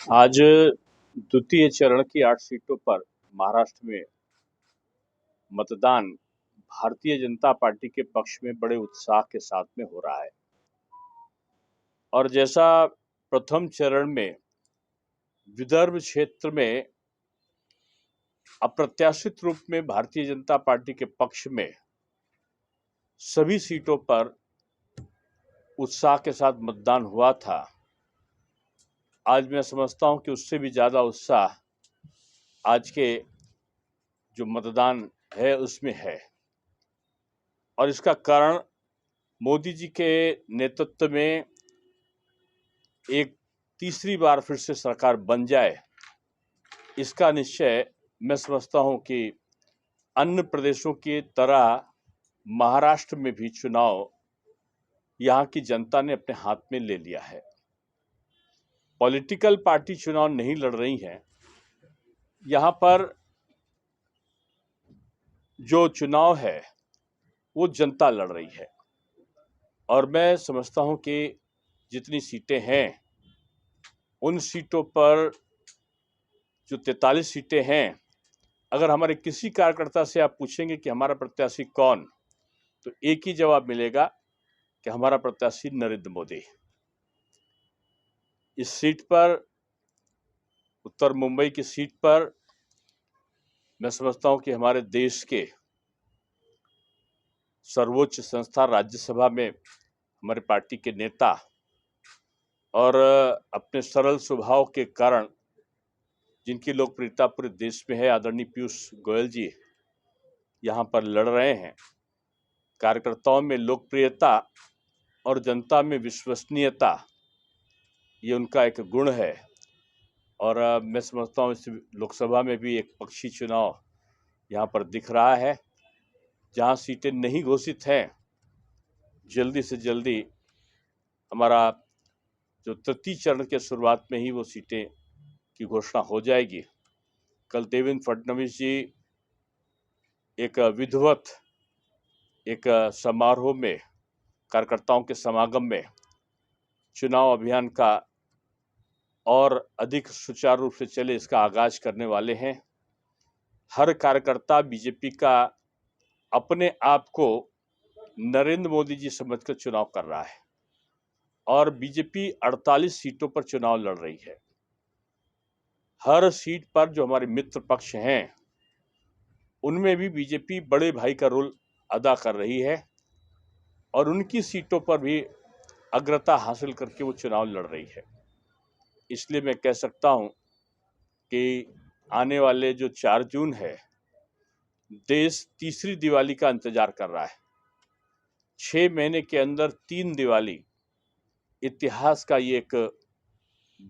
आज द्वितीय चरण की 8 सीटों पर महाराष्ट्र में मतदान भारतीय जनता पार्टी के पक्ष में बड़े उत्साह के साथ में हो रहा है। और जैसा प्रथम चरण में विदर्भ क्षेत्र में अप्रत्याशित रूप में भारतीय जनता पार्टी के पक्ष में सभी सीटों पर उत्साह के साथ मतदान हुआ था, आज मैं समझता हूं कि उससे भी ज्यादा उत्साह आज के जो मतदान है उसमें है। और इसका कारण मोदी जी के नेतृत्व में एक तीसरी बार फिर से सरकार बन जाए, इसका निश्चय मैं समझता हूं कि अन्य प्रदेशों की तरह महाराष्ट्र में भी चुनाव यहां की जनता ने अपने हाथ में ले लिया है। पॉलिटिकल पार्टी चुनाव नहीं लड़ रही हैं, यहां पर जो चुनाव है वो जनता लड़ रही है। और मैं समझता हूं कि जितनी सीटें हैं उन सीटों पर जो 43 सीटें हैं, अगर हमारे किसी कार्यकर्ता से आप पूछेंगे कि हमारा प्रत्याशी कौन, तो एक ही जवाब मिलेगा कि हमारा प्रत्याशी नरेंद्र मोदी। इस सीट पर, उत्तर मुंबई की सीट पर, मैं समझता हूं कि हमारे देश के सर्वोच्च संस्था राज्यसभा में हमारे पार्टी के नेता और अपने सरल स्वभाव के कारण जिनकी लोकप्रियता पूरे देश में है, आदरणीय पीयूष गोयल जी यहां पर लड़ रहे हैं। कार्यकर्ताओं में लोकप्रियता और जनता में विश्वसनीयता, ये उनका एक गुण है। और मैं समझता हूँ इस लोकसभा में भी एक पक्षी चुनाव यहाँ पर दिख रहा है। जहाँ सीटें नहीं घोषित हैं, जल्दी से जल्दी हमारा जो तृतीय चरण के शुरुआत में ही वो सीटें की घोषणा हो जाएगी। कल देवेंद्र फडणवीस जी एक विधिवत एक समारोह में, कार्यकर्ताओं के समागम में चुनाव अभियान का और अधिक सुचारू रूप से चले इसका आगाज करने वाले हैं। हर कार्यकर्ता बीजेपी का अपने आप को नरेंद्र मोदी जी समझकर चुनाव कर रहा है और बीजेपी 48 सीटों पर चुनाव लड़ रही है। हर सीट पर जो हमारे मित्र पक्ष हैं उनमें भी बीजेपी बड़े भाई का रोल अदा कर रही है और उनकी सीटों पर भी अग्रता हासिल करके वो चुनाव लड़ रही है। इसलिए मैं कह सकता हूं कि आने वाले जो 4 जून है, देश तीसरी दिवाली का इंतजार कर रहा है। 6 महीने के अंदर 3 दिवाली, इतिहास का ये एक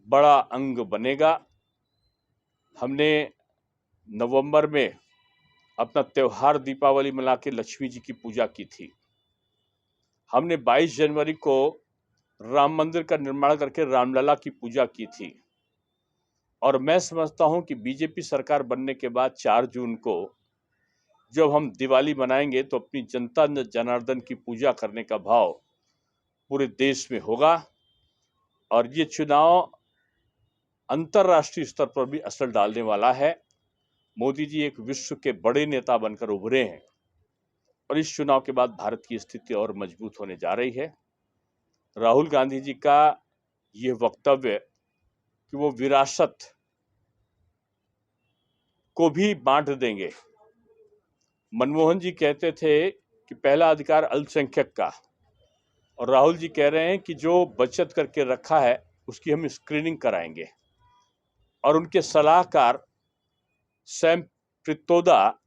बड़ा अंग बनेगा। हमने नवंबर में अपना त्योहार दीपावली मना के लक्ष्मी जी की पूजा की थी। हमने 22 जनवरी को राम मंदिर का निर्माण करके रामलला की पूजा की थी। और मैं समझता हूं कि बीजेपी सरकार बनने के बाद 4 जून को जब हम दिवाली मनाएंगे तो अपनी जनता जनार्दन की पूजा करने का भाव पूरे देश में होगा। और ये चुनाव अंतर्राष्ट्रीय स्तर पर भी असर डालने वाला है। मोदी जी एक विश्व के बड़े नेता बनकर उभरे हैं और इस चुनाव के बाद भारत की स्थिति और मजबूत होने जा रही है। राहुल गांधी जी का यह वक्तव्य कि वो विरासत को भी बांट देंगे। मनमोहन जी कहते थे कि पहला अधिकार अल्पसंख्यक का, और राहुल जी कह रहे हैं कि जो बचत करके रखा है उसकी हम स्क्रीनिंग कराएंगे। और उनके सलाहकार सैम पित्रोदा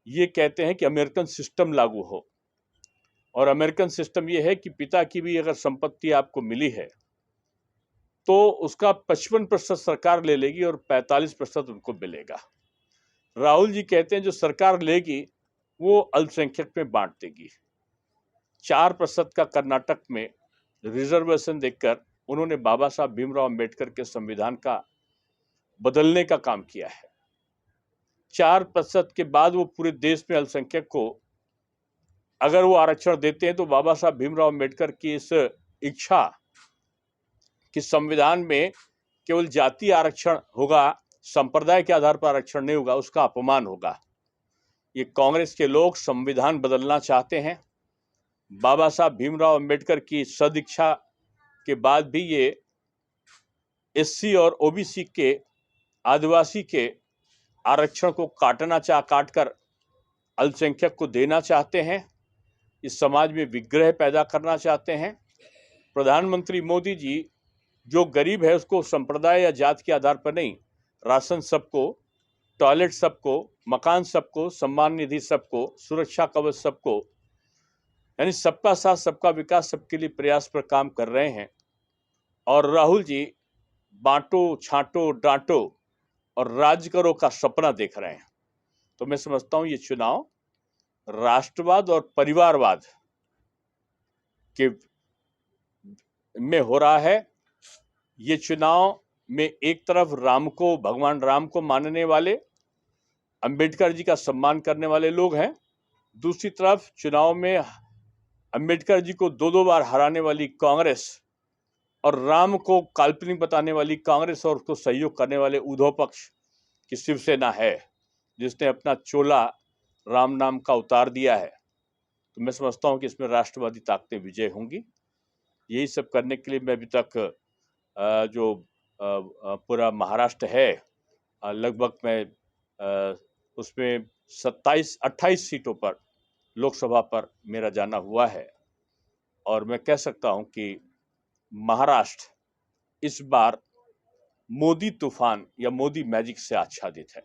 ये कहते हैं कि अमेरिकन सिस्टम लागू हो। और अमेरिकन सिस्टम ये है कि पिता की भी अगर संपत्ति आपको मिली है तो उसका 55% सरकार ले लेगी और 45% उनको मिलेगा। राहुल जी कहते हैं जो सरकार लेगी वो अल्पसंख्यक में बांट देगी। 4% का कर्नाटक में रिजर्वेशन देकर उन्होंने बाबा साहब भीमराव अंबेडकर के संविधान का बदलने का काम किया है। 4% के बाद वो पूरे देश में अल्पसंख्यक को अगर वो आरक्षण देते हैं तो बाबा साहब भीमराव अंबेडकर की इस इच्छा कि संविधान में केवल जातीय आरक्षण होगा, संप्रदाय के आधार पर आरक्षण नहीं होगा, उसका अपमान होगा। ये कांग्रेस के लोग संविधान बदलना चाहते हैं। बाबा साहब भीमराव अंबेडकर की सदिच्छा के बाद भी ये एससी और ओबीसी के, आदिवासी के आरक्षण को काटकर अल्पसंख्यक को देना चाहते हैं। इस समाज में विग्रह पैदा करना चाहते हैं। प्रधानमंत्री मोदी जी जो गरीब है उसको संप्रदाय या जात के आधार पर नहीं, राशन सबको, टॉयलेट सबको, मकान सबको, सम्मान निधि सबको, सुरक्षा कवच सबको, यानी सबका साथ सबका विकास, सबके लिए प्रयास पर काम कर रहे हैं। और राहुल जी बांटो छांटो डांटो और राज करो का सपना देख रहे हैं। तो मैं समझता हूं ये चुनाव राष्ट्रवाद और परिवारवाद के में हो रहा है। ये चुनाव में एक तरफ भगवान राम को मानने वाले, अंबेडकर जी का सम्मान करने वाले लोग हैं, दूसरी तरफ चुनाव में अंबेडकर जी को 2-2 बार हराने वाली कांग्रेस और राम को काल्पनिक बताने वाली कांग्रेस और उसको सहयोग करने वाले उद्धव पक्ष की शिवसेना है, जिसने अपना चोला राम नाम का उतार दिया है। तो मैं समझता हूं कि इसमें राष्ट्रवादी ताकतें विजय होंगी। यही सब करने के लिए मैं अभी तक जो पूरा महाराष्ट्र है, लगभग मैं उसमें 27-28 सीटों पर लोकसभा पर मेरा जाना हुआ है और मैं कह सकता हूं कि महाराष्ट्र इस बार मोदी तूफान या मोदी मैजिक से आच्छादित है।